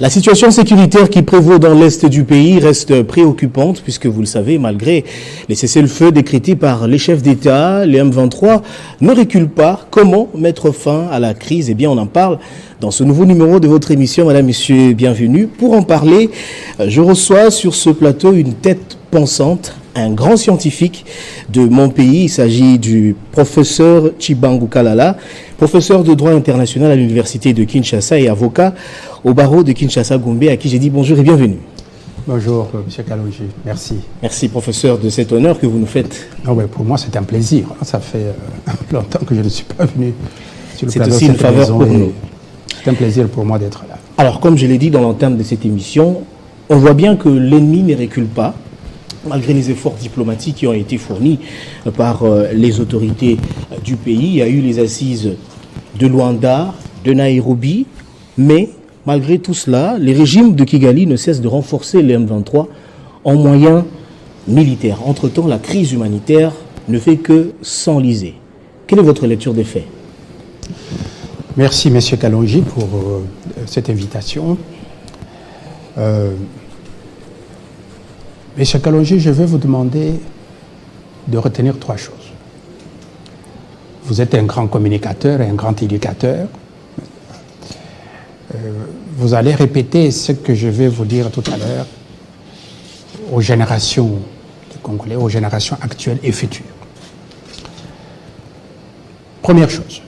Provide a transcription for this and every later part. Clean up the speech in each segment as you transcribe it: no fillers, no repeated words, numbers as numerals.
La situation sécuritaire qui prévaut dans l'est du pays reste préoccupante puisque, vous le savez, malgré les cessez-le-feu décrétés par les chefs d'État, les M23 ne reculent pas. Comment mettre fin à la crise? Eh bien, on en parle dans ce nouveau numéro de votre émission. Madame, Monsieur, bienvenue. Pour en parler, je reçois sur ce plateau une tête pensante, un grand scientifique de mon pays. Il s'agit du professeur Tshibangu Kalala, professeur de droit international à l'université de Kinshasa et avocat au barreau de Kinshasa-Gombe, à qui j'ai dit bonjour et bienvenue. Bonjour, M. Kalonji. Merci. Merci, professeur, de cet honneur que vous nous faites. Non, mais pour moi, c'est un plaisir. Ça fait longtemps que je ne suis pas venu sur le plateau. C'est aussi une faveur pour nous. C'est un plaisir pour moi d'être là. Alors, comme je l'ai dit dans l'entame de cette émission, on voit bien que l'ennemi ne recule pas, malgré les efforts diplomatiques qui ont été fournis par les autorités du pays. Il y a eu les assises de Luanda, de Nairobi, mais malgré tout cela, les régimes de Kigali ne cessent de renforcer les M23 en moyens militaires. Entre-temps, la crise humanitaire ne fait que s'enliser. Quelle est votre lecture des faits? Merci, M. Kalonji, pour cette invitation. Monsieur Kalonji, je vais vous demander de retenir trois choses. Vous êtes un grand communicateur et un grand éducateur. Vous allez répéter ce que je vais vous dire tout à l'heure aux générations de Congolais, aux générations actuelles et futures. Première chose,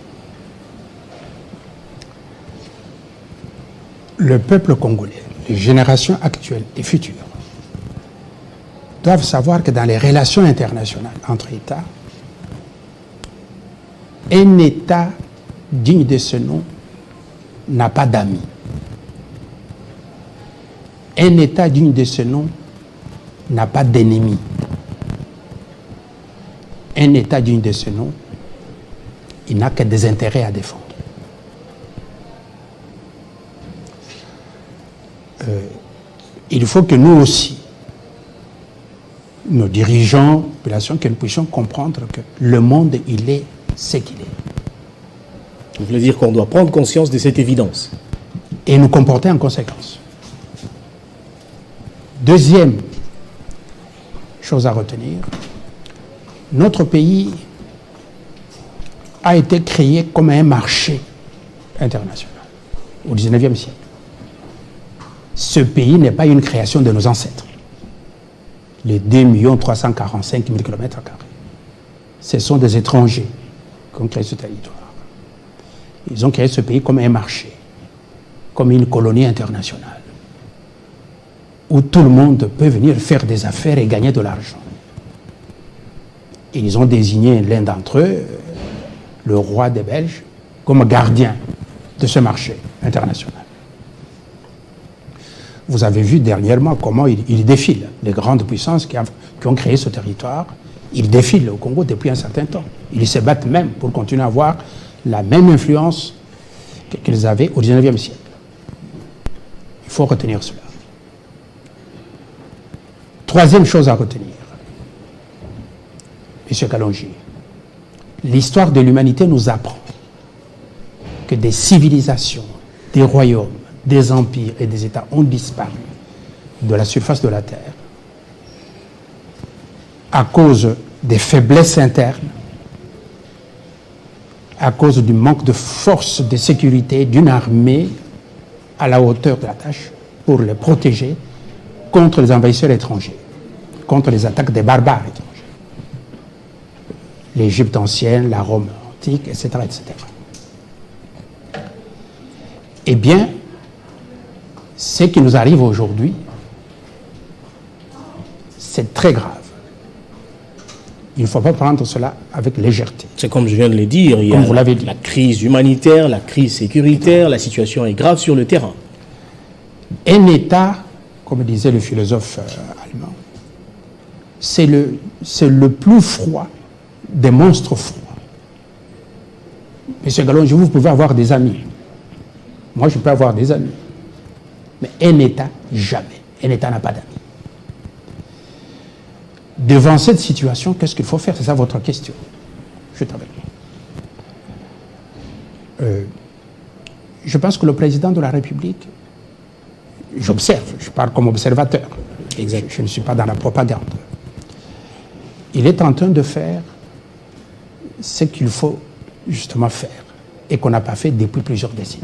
le peuple congolais, les générations actuelles et futures, doivent savoir que dans les relations internationales entre États, un État digne de ce nom n'a pas d'amis. Un État digne de ce nom n'a pas d'ennemis. Un État digne de ce nom, il n'a que des intérêts à défendre. Il faut que nous aussi, nos dirigeants, populations, que nous puissions comprendre que le monde, il est ce qu'il est. Vous voulez dire qu'on doit prendre conscience de cette évidence et nous comporter en conséquence. Deuxième chose à retenir, notre pays a été créé comme un marché international au XIXe siècle. Ce pays n'est pas une création de nos ancêtres. Les 2 345 000 km². Ce sont des étrangers qui ont créé ce territoire. Ils ont créé ce pays comme un marché, comme une colonie internationale, où tout le monde peut venir faire des affaires et gagner de l'argent. Et ils ont désigné l'un d'entre eux, le roi des Belges, comme gardien de ce marché international. Vous avez vu dernièrement comment ils défilent, les grandes puissances qui ont créé ce territoire. Ils défilent au Congo depuis un certain temps. Ils se battent même pour continuer à avoir la même influence qu'ils avaient au XIXe siècle. Il faut retenir cela. Troisième chose à retenir, M. Kalonji, l'histoire de l'humanité nous apprend que des civilisations, des royaumes, des empires et des États ont disparu de la surface de la Terre à cause des faiblesses internes, à cause du manque de force de sécurité d'une armée à la hauteur de la tâche pour les protéger contre les envahisseurs étrangers, contre les attaques des barbares étrangers. L'Égypte ancienne, la Rome antique, etc., etc. Eh bien, ce qui nous arrive aujourd'hui, c'est très grave. Il ne faut pas prendre cela avec légèreté. C'est comme je viens de le dire, il y a la crise humanitaire, la crise sécuritaire, la situation est grave sur le terrain. Un État, comme disait le philosophe allemand, c'est le plus froid des monstres froids. Monsieur Kalonji, vous pouvez avoir des amis. Moi, je peux avoir des amis. Mais un État, jamais. Un État n'a pas d'amis. Devant cette situation, qu'est-ce qu'il faut faire? C'est ça votre question. Je t'avais dit. Je pense que le président de la République J'observe, je parle comme observateur. Exact. Je ne suis pas dans la propagande. Il est en train de faire ce qu'il faut justement faire et qu'on n'a pas fait depuis plusieurs décennies.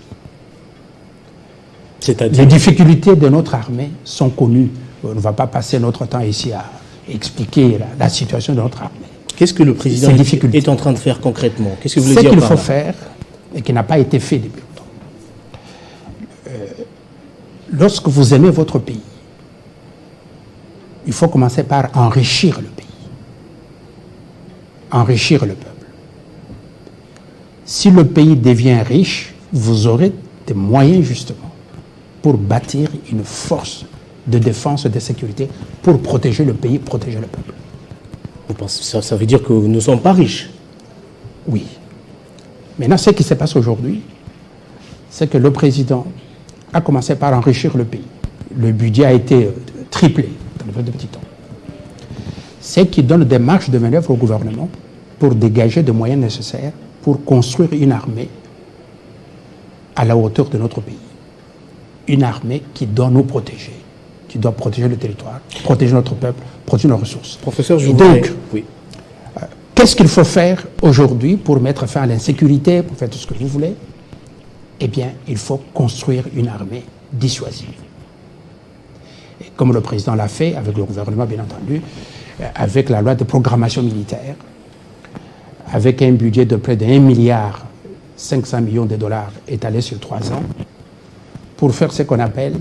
C'est-à-dire Les difficultés de notre armée sont connues. On ne va pas passer notre temps ici à expliquer la situation de notre armée. qu'est-ce que le président est en train de faire concrètement? Qu'est-ce que vous voulez dire par là? Ce qu'il faut faire et qui n'a pas été fait depuis longtemps. Lorsque vous aimez votre pays, il faut commencer par enrichir le pays. Enrichir le peuple. Si le pays devient riche, vous aurez des moyens justement pour bâtir une force de défense et de sécurité pour protéger le pays, protéger le peuple. Vous pensez, ça veut dire que nous ne sommes pas riches? Oui. Maintenant, ce qui se passe aujourd'hui, c'est que le président a commencé par enrichir le pays. Le budget a été triplé dans le petit temps. Ce qui donne des marges de manœuvre au gouvernement pour dégager des moyens nécessaires pour construire une armée à la hauteur de notre pays. Une armée qui doit nous protéger, qui doit protéger le territoire, protéger notre peuple, protéger nos ressources. Professeur, je donc, oui. Qu'est-ce qu'il faut faire aujourd'hui pour mettre fin à l'insécurité, pour faire tout ce que vous voulez? Eh bien, il faut construire une armée dissuasive. Et comme le président l'a fait, avec le gouvernement bien entendu, avec la loi de programmation militaire, avec un budget de près de 1,5 milliard de dollars étalé sur 3 ans, pour faire ce qu'on appelle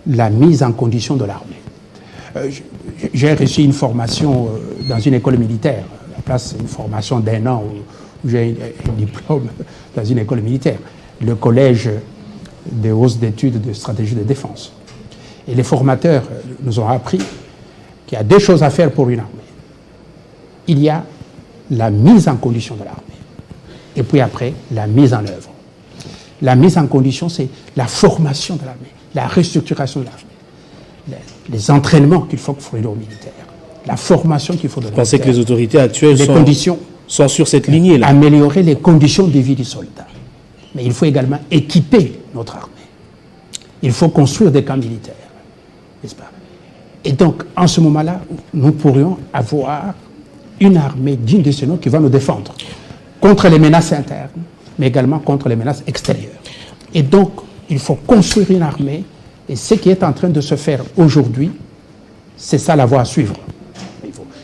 la mise en condition de l'armée. J'ai reçu une formation dans une école militaire, à la place une formation d'1 an où j'ai un diplôme dans une école militaire, le collège des hautes d'études de stratégie de défense. Et les formateurs nous ont appris qu'il y a 2 choses à faire pour une armée. Il y a la mise en condition de l'armée et puis après la mise en œuvre. La mise en condition, c'est la formation de l'armée, la restructuration de l'armée, les entraînements qu'il faut fournir aux militaires, la formation qu'il faut donner aux militaires. Vous pensez que les autorités actuelles sont sur cette lignée-là? Améliorer les conditions de vie du soldat. Mais il faut également équiper notre armée. Il faut construire des camps militaires, n'est-ce pas? Et donc, en ce moment-là, nous pourrions avoir une armée digne de ce nom qui va nous défendre contre les menaces internes, mais également contre les menaces extérieures. Et donc, il faut construire une armée, et ce qui est en train de se faire aujourd'hui, c'est ça la voie à suivre.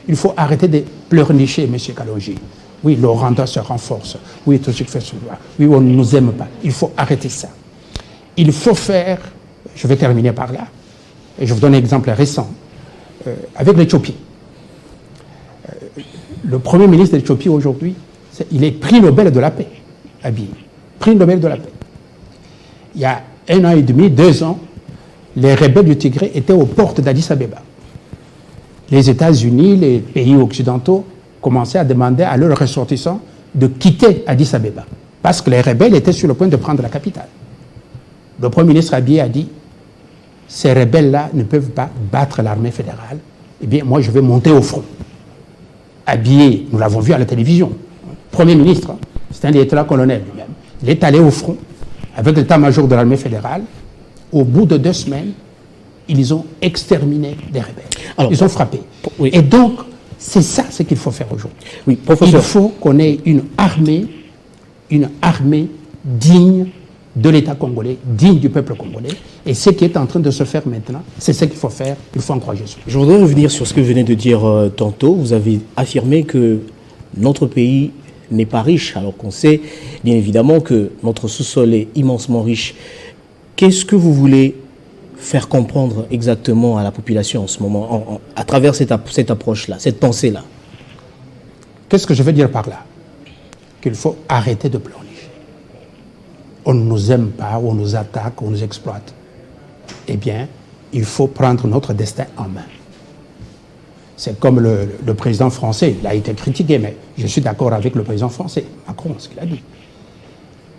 Il faut arrêter de pleurnicher, M. Kalonji. Oui, le Rwanda se renforce. Oui, tout ce qui fait ce droit. Oui, on ne nous aime pas. Il faut arrêter ça. Il faut faire, je vais terminer par là, et je vous donne un exemple récent, avec l'Éthiopie. Le Premier ministre de l'Éthiopie aujourd'hui, il est prix Nobel de la paix, Abiy. Prix Nobel de la paix. Il y a 1 an et demi, 2 ans, les rebelles du Tigré étaient aux portes d'Addis Abeba. Les États-Unis, les pays occidentaux commençaient à demander à leurs ressortissants de quitter Addis Abeba parce que les rebelles étaient sur le point de prendre la capitale. Le Premier ministre Abiy a dit « Ces rebelles-là ne peuvent pas battre l'armée fédérale. Eh bien, moi, je vais monter au front. » Abiy, nous l'avons vu à la télévision, Premier ministre, c'est un lieutenant-colonel lui-même. Il est allé au front avec l'état-major de l'armée fédérale. Au bout de 2 semaines, ils ont exterminé les rebelles. Alors, ils ont frappé. Oui. Et donc, c'est ça ce qu'il faut faire aujourd'hui. Oui, professeur. Il faut qu'on ait une armée digne de l'État congolais, digne du peuple congolais. Et ce qui est en train de se faire maintenant, c'est ce qu'il faut faire. Il faut en croire Jésus. Je voudrais revenir sur ce que vous venez de dire tantôt. Vous avez affirmé que notre pays n'est pas riche, alors qu'on sait bien évidemment que notre sous-sol est immensement riche. Qu'est-ce que vous voulez faire comprendre exactement à la population en ce moment, à travers cette approche-là, cette pensée-là? Qu'est-ce que je veux dire par là? Qu'il faut arrêter de pleurnicher. On ne nous aime pas, on nous attaque, on nous exploite. Eh bien, il faut prendre notre destin en main. C'est comme le président français, il a été critiqué, mais je suis d'accord avec le président français, Macron, ce qu'il a dit.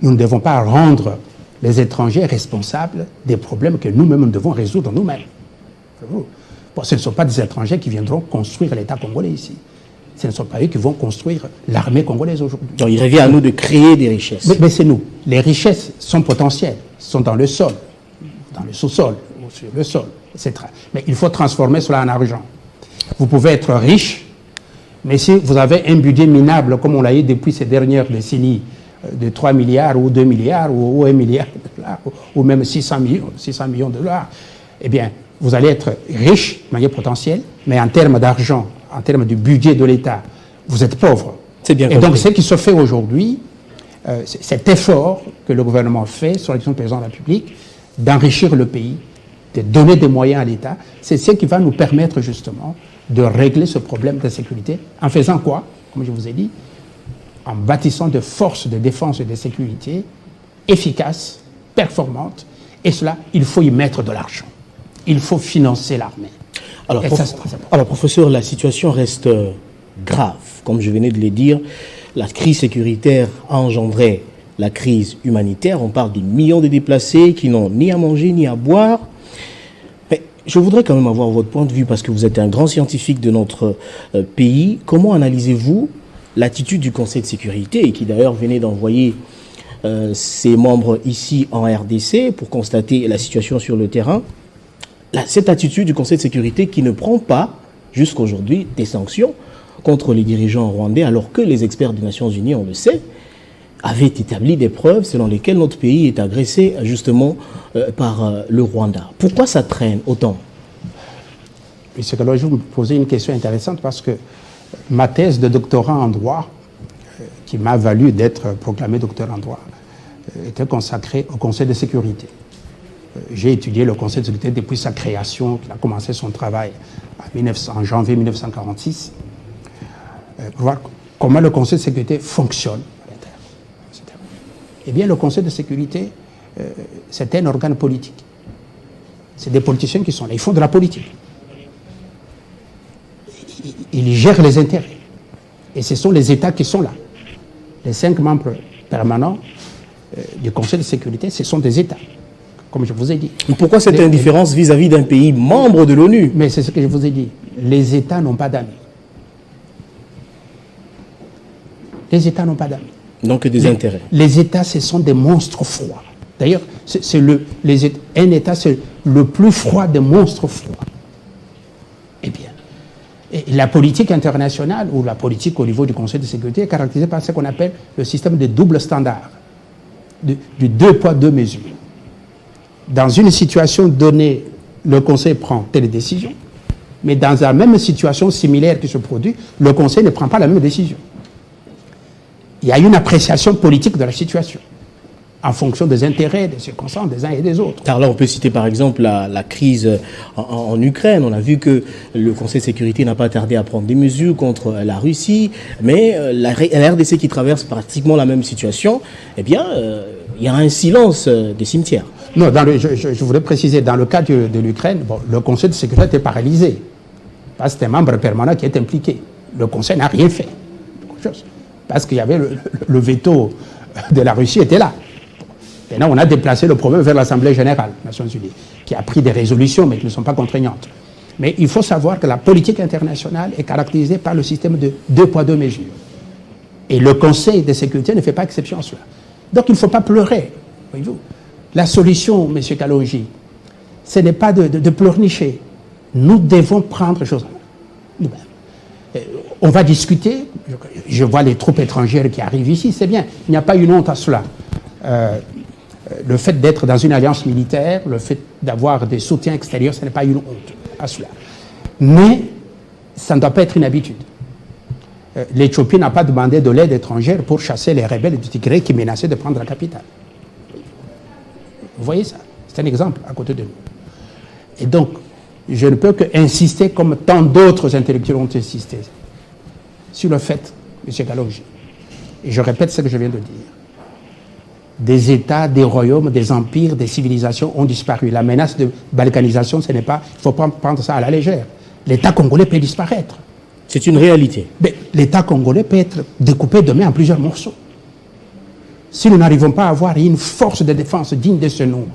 Nous ne devons pas rendre les étrangers responsables des problèmes que nous-mêmes nous devons résoudre nous-mêmes. Bon, ce ne sont pas des étrangers qui viendront construire l'État congolais ici. Ce ne sont pas eux qui vont construire l'armée congolaise aujourd'hui. Donc il revient à nous de créer des richesses. Mais c'est nous. Les richesses sont potentielles, sont dans le sol, dans le sous-sol, ou sur le sol, etc. Mais il faut transformer cela en argent. Vous pouvez être riche, mais si vous avez un budget minable, comme on l'a eu depuis ces dernières décennies, de 3 milliards ou 2 milliards ou 1 milliard de dollars, ou même 600 millions de dollars, eh bien, vous allez être riche de manière potentielle, mais en termes d'argent, en termes du budget de l'État, vous êtes pauvre. C'est bien Et compris. donc, ce qui se fait aujourd'hui, cet effort que le gouvernement fait sur la question du président de la République, d'enrichir le pays, de donner des moyens à l'État, c'est ce qui va nous permettre justement de régler ce problème de sécurité. En faisant quoi? Comme je vous ai dit, en bâtissant des forces de défense et de sécurité efficaces, performantes, et cela, il faut y mettre de l'argent. Il faut financer l'armée. Alors, Ça, c'est très important. alors, professeur, la situation reste grave. Comme je venais de le dire, la crise sécuritaire a engendré la crise humanitaire. On parle de millions de déplacés qui n'ont ni à manger ni à boire. Mais je voudrais quand même avoir votre point de vue parce que vous êtes un grand scientifique de notre pays. Comment analysez-vous l'attitude du Conseil de sécurité, qui d'ailleurs venait d'envoyer ses membres ici en RDC pour constater la situation sur le terrain? Cette attitude du Conseil de sécurité qui ne prend pas, jusqu'à aujourd'hui, des sanctions contre les dirigeants rwandais, alors que les experts des Nations Unies, on le sait, avaient établi des preuves selon lesquelles notre pays est agressé justement par le Rwanda. Pourquoi ça traîne autant? Monsieur Gallo, je vais vous poser une question intéressante parce que ma thèse de doctorat en droit, qui m'a valu d'être proclamé docteur en droit, était consacrée au Conseil de sécurité. J'ai étudié le Conseil de sécurité depuis sa création, qu'il a commencé son travail en janvier 1946, pour voir comment le Conseil de sécurité fonctionne à l'intérieur, etc. Eh bien, le Conseil de sécurité, c'est un organe politique. C'est des politiciens qui sont là, ils font de la politique. Ils gèrent les intérêts. Et ce sont les États qui sont là. Les 5 membres permanents du Conseil de sécurité, ce sont des États, comme je vous ai dit. Mais pourquoi cette indifférence vis-à-vis d'un pays membre de l'ONU? Mais c'est ce que je vous ai dit. Les États n'ont pas d'amis. Les États n'ont pas d'amis. Donc des intérêts. Les États, ce sont des monstres froids. D'ailleurs, un État, c'est le plus froid des monstres froids. Eh bien, et la politique internationale, ou la politique au niveau du Conseil de sécurité, est caractérisée par ce qu'on appelle le système de double standard, du 2 poids 2 mesures. Dans une situation donnée, le Conseil prend telle décision, mais dans la même situation similaire qui se produit, le Conseil ne prend pas la même décision. Il y a une appréciation politique de la situation, en fonction des intérêts, des circonstances des uns et des autres. Car là, on peut citer par exemple la crise en Ukraine. On a vu que le Conseil de sécurité n'a pas tardé à prendre des mesures contre la Russie, mais la RDC qui traverse pratiquement la même situation, eh bien, il y a un silence des cimetières. Non, je voudrais préciser, dans le cas de l'Ukraine, bon, le Conseil de sécurité était paralysé, parce que c'est un membre permanent qui est impliqué. Le Conseil n'a rien fait, parce qu'il y avait le veto de la Russie était là. Maintenant, on a déplacé le problème vers l'Assemblée générale des Nations Unies, qui a pris des résolutions, mais qui ne sont pas contraignantes. Mais il faut savoir que la politique internationale est caractérisée par le système de 2 poids 2 mesures. Et le Conseil de sécurité ne fait pas exception à cela. Donc il ne faut pas pleurer, voyez-vous. La solution, M. Kalonji, ce n'est pas de pleurnicher. Nous devons prendre les choses en main. On va discuter. Je vois les troupes étrangères qui arrivent ici, c'est bien. Il n'y a pas une honte à cela. Le fait d'être dans une alliance militaire, le fait d'avoir des soutiens extérieurs, ce n'est pas une honte à cela. Mais ça ne doit pas être une habitude. L'Éthiopie n'a pas demandé de l'aide étrangère pour chasser les rebelles du Tigré qui menaçaient de prendre la capitale. Vous voyez ça? C'est un exemple à côté de nous. Et donc, je ne peux qu'insister, comme tant d'autres intellectuels ont insisté, sur le fait, M. Kalonji, et je répète ce que je viens de dire, des États, des royaumes, des empires, des civilisations ont disparu. La menace de balkanisation, ce n'est pas, il ne faut pas prendre ça à la légère. L'État congolais peut disparaître. C'est une réalité. Mais l'État congolais peut être découpé demain en plusieurs morceaux. Si nous n'arrivons pas à avoir une force de défense digne de ce nom,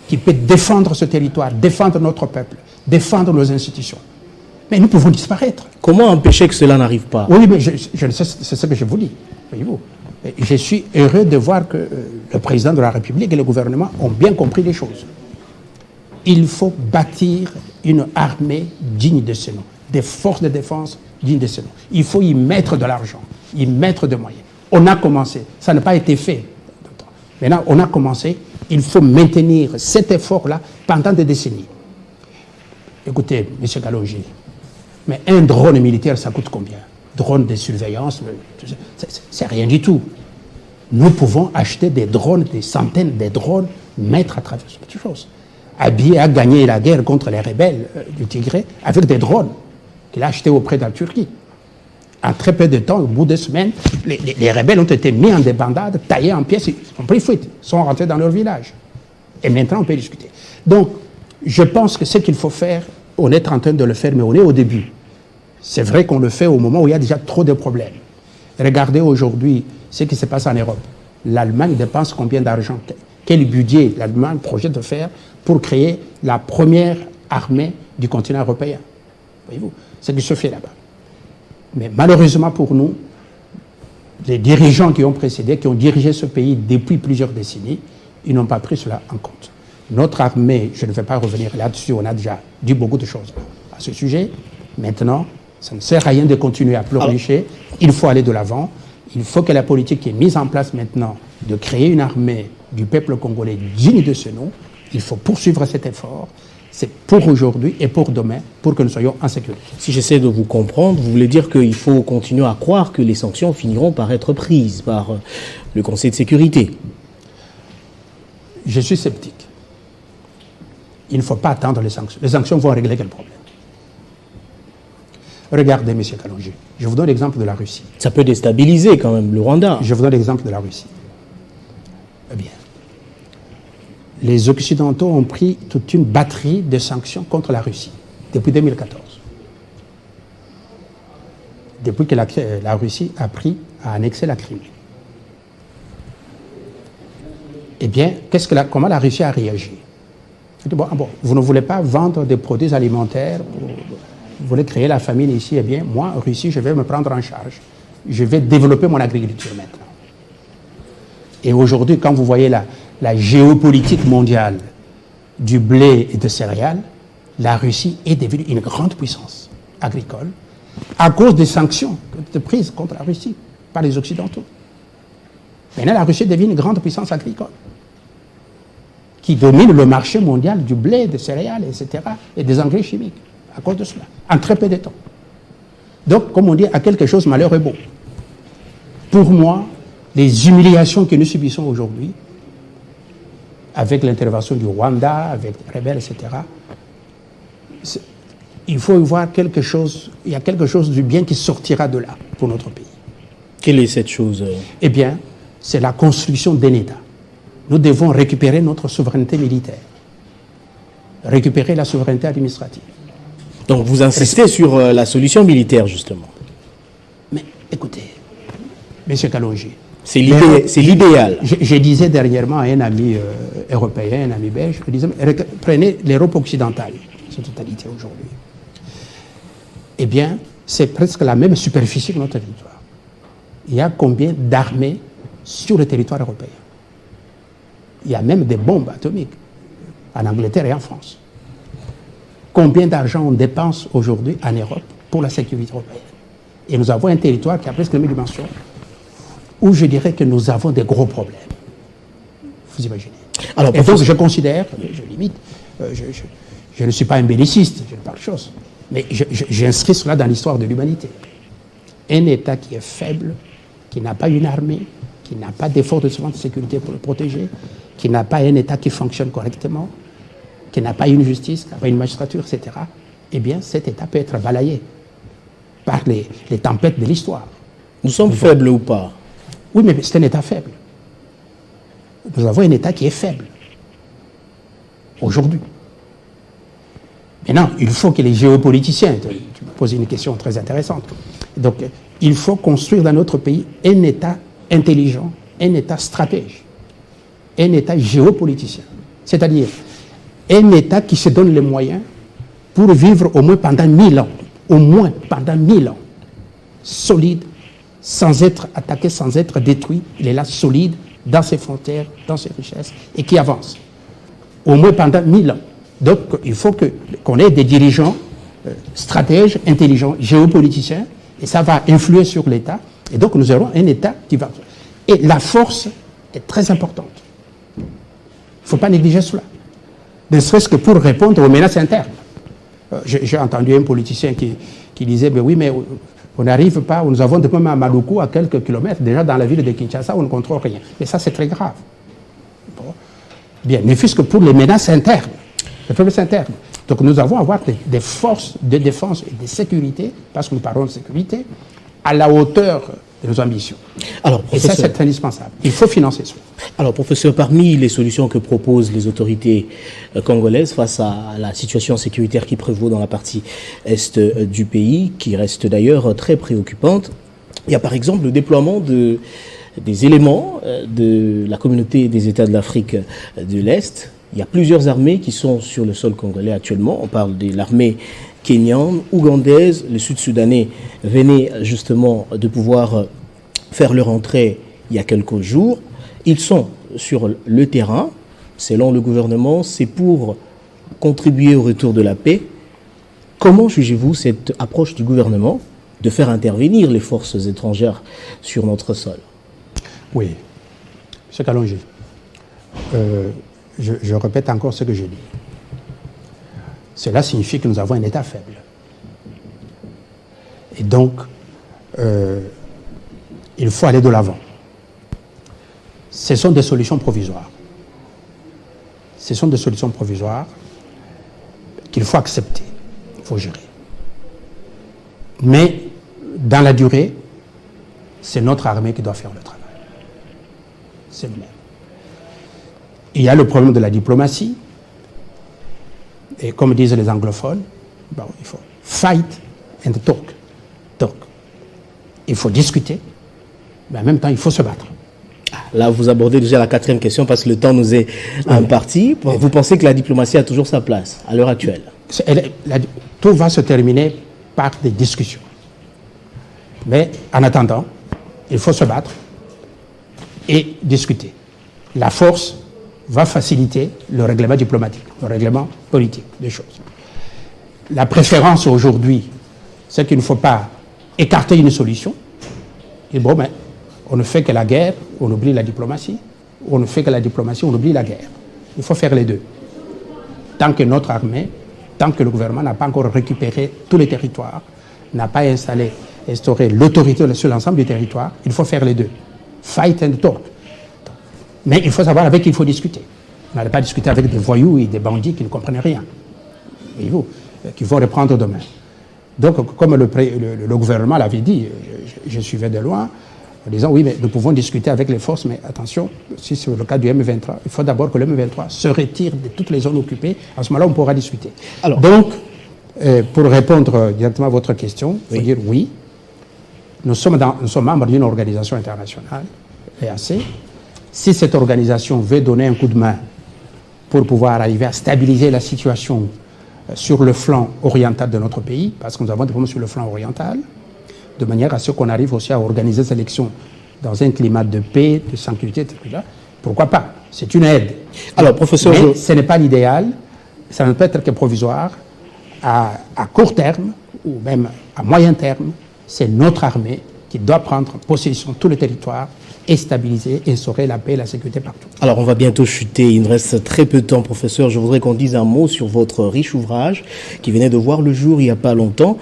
qui peut défendre ce territoire, défendre notre peuple, défendre nos institutions, Mais nous pouvons disparaître. Comment empêcher que cela n'arrive pas? Oui, mais c'est ce que je vous dis. Voyez-vous. Je suis heureux de voir que le président de la République et le gouvernement ont bien compris les choses. Il faut bâtir une armée digne de ce nom, des forces de défense dignes de ce nom. Il faut y mettre de l'argent, y mettre des moyens. On a commencé, ça n'a pas été fait. Maintenant, on a commencé, il faut maintenir cet effort-là pendant des décennies. Écoutez, M. Kalonji, mais un drone militaire, ça coûte combien? Drone de surveillance, c'est rien du tout. Nous pouvons acheter des drones, des centaines de drones, mettre à travers cette chose. Abiy a gagné la guerre contre les rebelles du Tigré avec des drones qu'il a achetés auprès de la Turquie. En très peu de temps, au bout de semaines, les rebelles ont été mis en débandade, taillés en pièces, ils ont pris fuite, sont rentrés dans leur village. Et maintenant, on peut discuter. Donc, je pense que ce qu'il faut faire, on est en train de le faire, mais on est au début. C'est vrai qu'on le fait au moment où il y a déjà trop de problèmes. Regardez aujourd'hui ce qui se passe en Europe. L'Allemagne dépense combien d'argent? Quel budget l'Allemagne projette de faire pour créer la première armée du continent européen? Voyez-vous, c'est ce qui se fait là-bas. Mais malheureusement pour nous, les dirigeants qui ont précédé, qui ont dirigé ce pays depuis plusieurs décennies, ils n'ont pas pris cela en compte. Notre armée, je ne vais pas revenir là-dessus, on a déjà dit beaucoup de choses à ce sujet. Maintenant, ça ne sert à rien de continuer à pleurnicher. Il faut aller de l'avant. Il faut que la politique qui est mise en place maintenant de créer une armée du peuple congolais digne de ce nom, il faut poursuivre cet effort. C'est pour aujourd'hui et pour demain, pour que nous soyons en sécurité. Si j'essaie de vous comprendre, vous voulez dire qu'il faut continuer à croire que les sanctions finiront par être prises par le Conseil de sécurité? Je suis sceptique. Il ne faut pas attendre les sanctions. Les sanctions vont régler quel problème? Regardez, M. Kalonji, je vous donne l'exemple de la Russie. Ça peut déstabiliser quand même le Rwanda. Je vous donne l'exemple de la Russie. Eh bien, les Occidentaux ont pris toute une batterie de sanctions contre la Russie depuis 2014. Depuis que la Russie a annexé la Crimée. Eh bien, comment la Russie a réagi? Bon, vous ne voulez pas vendre des produits alimentaires, vous voulez créer la famine ici, eh bien, moi, Russie, je vais me prendre en charge. Je vais développer mon agriculture maintenant. Et aujourd'hui, quand vous voyez la géopolitique mondiale du blé et de céréales, la Russie est devenue une grande puissance agricole à cause des sanctions qui ont été prises contre la Russie par les Occidentaux. Maintenant, la Russie devient une grande puissance agricole qui domine le marché mondial du blé, des céréales, etc., et des engrais chimiques, à cause de cela, en très peu de temps. Donc, comme on dit, à quelque chose, malheur est beau. Pour moi, les humiliations que nous subissons aujourd'hui, avec l'intervention du Rwanda, avec les rebelles, etc., il faut y voir quelque chose, il y a quelque chose du bien qui sortira de là, pour notre pays. Quelle est cette chose? Eh bien, c'est la construction d'un État. Nous devons récupérer notre souveraineté militaire, récupérer la souveraineté administrative. Donc vous insistez sur la solution militaire, justement. Mais écoutez, M. Kalonji, c'est l'idéal. Je disais dernièrement à un ami européen, un ami belge, je disais, prenez l'Europe occidentale, sa totalité aujourd'hui. Eh bien, c'est presque la même superficie que notre territoire. Il y a combien d'armées sur le territoire européen? Il y a même des bombes atomiques en Angleterre et en France. Combien d'argent on dépense aujourd'hui en Europe pour la sécurité européenne? Et nous avons un territoire qui a presque la même dimension, où je dirais que nous avons des gros problèmes. Vous imaginez? Alors, et donc je considère, je limite, je ne suis pas un belliciste, je ne parle de choses, mais j'inscris cela dans l'histoire de l'humanité. Un État qui est faible, qui n'a pas une armée, qui n'a pas d'effort de sécurité pour le protéger, qui n'a pas un État qui fonctionne correctement, qui n'a pas une justice, qui n'a pas une magistrature, etc., eh bien, cet État peut être balayé par les tempêtes de l'histoire. Nous sommes faibles ou pas? Oui, mais c'est un État faible. Nous avons un État qui est faible, aujourd'hui. Maintenant, il faut que les géopoliticiens, tu me poses une question très intéressante, donc il faut construire dans notre pays un État intelligent, un État stratège, un État géopoliticien, c'est-à-dire un État qui se donne les moyens pour vivre au moins pendant 1000 ans, au moins pendant 1000 ans, solide, sans être attaqué, sans être détruit. Il est là solide dans ses frontières, dans ses richesses, et qui avance. Au moins pendant 1000 ans. Donc il faut qu'on ait des dirigeants, stratèges, intelligents, géopoliticiens, et ça va influer sur l'État. Et donc nous aurons un État qui va... Et la force est très importante. Il ne faut pas négliger cela. Ne serait-ce que pour répondre aux menaces internes. J'ai entendu un politicien qui disait, mais oui, mais on n'arrive pas, nous avons des problèmes à Maluku, à quelques kilomètres, déjà dans la ville de Kinshasa, on ne contrôle rien. Mais ça, c'est très grave. Bon. Bien, ne fût-ce que pour les menaces internes, les menaces internes. Donc nous avons à avoir des forces de défense et de sécurité, parce que nous parlons de sécurité, à la hauteur de nos ambitions. Alors, et ça, c'est indispensable. Il faut financer cela. Alors, professeur, parmi les solutions que proposent les autorités congolaises face à la situation sécuritaire qui prévaut dans la partie est du pays, qui reste d'ailleurs très préoccupante, il y a par exemple le déploiement des éléments de la communauté des États de l'Afrique de l'Est. Il y a plusieurs armées qui sont sur le sol congolais actuellement. On parle de l'armée kenyane, ougandaise, les Sud-Soudanais venaient justement de pouvoir faire leur entrée il y a quelques jours. Ils sont sur le terrain, selon le gouvernement, c'est pour contribuer au retour de la paix. Comment jugez-vous cette approche du gouvernement de faire intervenir les forces étrangères sur notre sol? Oui, M. Kalonji, je répète encore ce que je dis. Cela signifie que nous avons un État faible. Et donc, il faut aller de l'avant. Ce sont des solutions provisoires. Ce sont des solutions provisoires qu'il faut accepter, il faut gérer. Mais, dans la durée, c'est notre armée qui doit faire le travail. C'est le même. Il y a le problème de la diplomatie. Et comme disent les anglophones, bon, il faut fight and talk. Donc, il faut discuter, mais en même temps, il faut se battre. Là, vous abordez déjà la 4e question parce que le temps nous est imparti. Vous pensez que la diplomatie a toujours sa place à l'heure actuelle? Tout va se terminer par des discussions. Mais en attendant, il faut se battre et discuter. La force va faciliter le règlement diplomatique, le règlement politique des choses. La préférence aujourd'hui, c'est qu'il ne faut pas écarter une solution. Et bon, mais on ne fait que la guerre, on oublie la diplomatie. On ne fait que la diplomatie, on oublie la guerre. Il faut faire les deux. Tant que notre armée, tant que le gouvernement n'a pas encore récupéré tous les territoires, n'a pas instauré l'autorité sur l'ensemble du territoire, il faut faire les deux. Fight and talk. Mais il faut savoir avec qui il faut discuter. On n'allait pas discuter avec des voyous et des bandits qui ne comprennent rien. Voyez-vous, qui vont reprendre demain. Donc, comme le gouvernement l'avait dit, je suivais de loin, en disant oui, mais nous pouvons discuter avec les forces, mais attention, si c'est le cas du M23, il faut d'abord que le M23 se retire de toutes les zones occupées. À ce moment-là, on pourra discuter. Alors, donc, pour répondre directement à votre question, il faut dire oui, nous sommes membres d'une organisation internationale, l'EAC. Si cette organisation veut donner un coup de main pour pouvoir arriver à stabiliser la situation sur le flanc oriental de notre pays, parce que nous avons des problèmes sur le flanc oriental, de manière à ce qu'on arrive aussi à organiser ces élections dans un climat de paix, de sécurité, etc. Pourquoi pas? C'est une aide. Alors, professeur, mais ce n'est pas l'idéal, ça ne peut être que provisoire. À court terme, ou même à moyen terme, c'est notre armée qui doit prendre possession de tous les territoires et stabiliser, instaurer la paix et la sécurité partout. Alors, on va bientôt chuter. Il nous reste très peu de temps, professeur. Je voudrais qu'on dise un mot sur votre riche ouvrage qui venait de voir le jour il n'y a pas longtemps,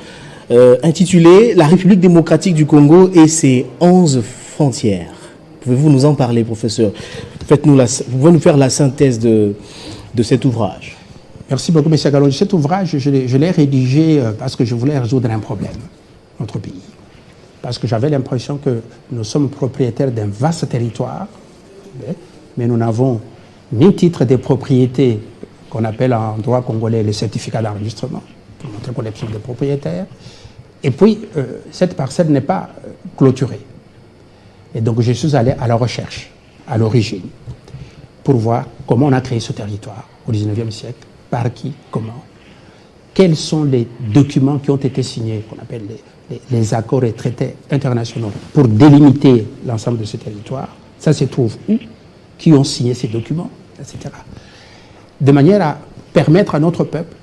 intitulé « La République démocratique du Congo et ses 11 frontières ». Pouvez-vous nous en parler, professeur? Vous pouvez nous faire la synthèse de cet ouvrage? Merci beaucoup, M. Kalonji. Cet ouvrage, je l'ai rédigé parce que je voulais résoudre un problème, notre pays. Parce que j'avais l'impression que nous sommes propriétaires d'un vaste territoire, mais nous n'avons ni titre de propriété qu'on appelle en droit congolais le certificat d'enregistrement, pour montrer qu'on est des propriétaires. Et puis, cette parcelle n'est pas clôturée. Et donc, je suis allé à la recherche, à l'origine, pour voir comment on a créé ce territoire au XIXe siècle, par qui, comment. quels sont les documents qui ont été signés, qu'on appelle les accords et traités internationaux, pour délimiter l'ensemble de ce territoire. Ça se trouve où? Qui ont signé ces documents, etc. De manière à permettre à notre peuple,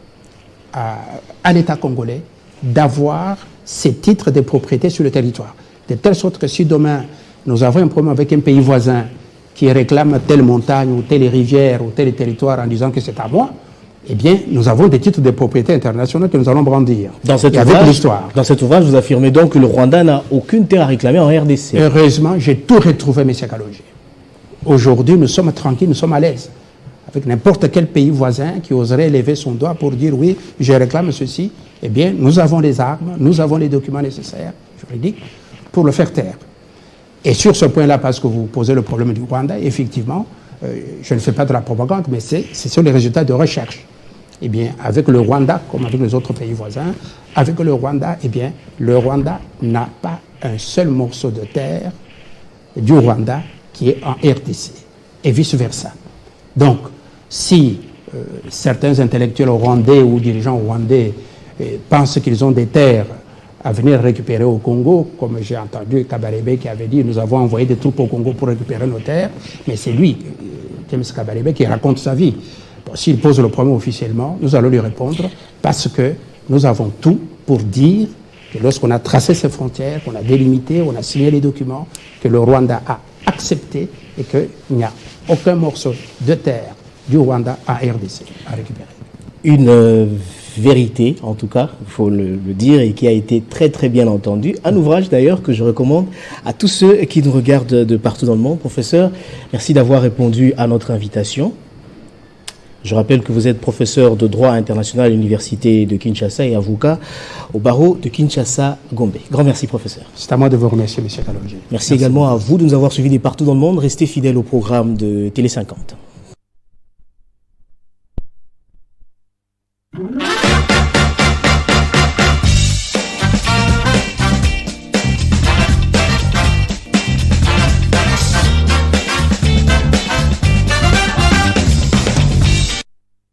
à l'État congolais, d'avoir ces titres de propriété sur le territoire. De telle sorte que si demain nous avons un problème avec un pays voisin qui réclame telle montagne ou telle rivière ou tel territoire en disant que c'est à moi, eh bien, nous avons des titres de propriété internationaux que nous allons brandir. Dans cet ouvrage, vous affirmez donc que le Rwanda n'a aucune terre à réclamer en RDC. Heureusement, j'ai tout retrouvé, M. Kalogi. Aujourd'hui, nous sommes tranquilles, nous sommes à l'aise. Avec n'importe quel pays voisin qui oserait lever son doigt pour dire oui, je réclame ceci, eh bien, nous avons les armes, nous avons les documents nécessaires, juridiques, pour le faire taire. Et sur ce point-là, parce que vous posez le problème du Rwanda, effectivement, je ne fais pas de la propagande, mais ce sont les résultats de recherche. Eh bien, avec le Rwanda, comme avec les autres pays voisins, avec le Rwanda, eh bien, le Rwanda n'a pas un seul morceau de terre du Rwanda qui est en RDC, et vice-versa. Donc, si certains intellectuels rwandais ou dirigeants rwandais pensent qu'ils ont des terres à venir récupérer au Congo, comme j'ai entendu Kabarebe qui avait dit, nous avons envoyé des troupes au Congo pour récupérer nos terres, mais c'est lui, James Kabarebe, qui raconte sa vie. Bon, s'il pose le problème officiellement, nous allons lui répondre, parce que nous avons tout pour dire que lorsqu'on a tracé ces frontières, qu'on a délimité, on a signé les documents, que le Rwanda a accepté et qu'il n'y a aucun morceau de terre du Rwanda à RDC à récupérer. Une vérité, en tout cas, il faut le dire, et qui a été très très bien entendue. Un ouvrage d'ailleurs que je recommande à tous ceux qui nous regardent de partout dans le monde. Professeur, merci d'avoir répondu à notre invitation. Je rappelle que vous êtes professeur de droit international à l'université de Kinshasa et avocat au barreau de Kinshasa-Gombe. Grand merci, professeur. C'est à moi de vous remercier, M. Kalogi. Merci également à vous de nous avoir suivis de partout dans le monde. Restez fidèles au programme de Télé 50.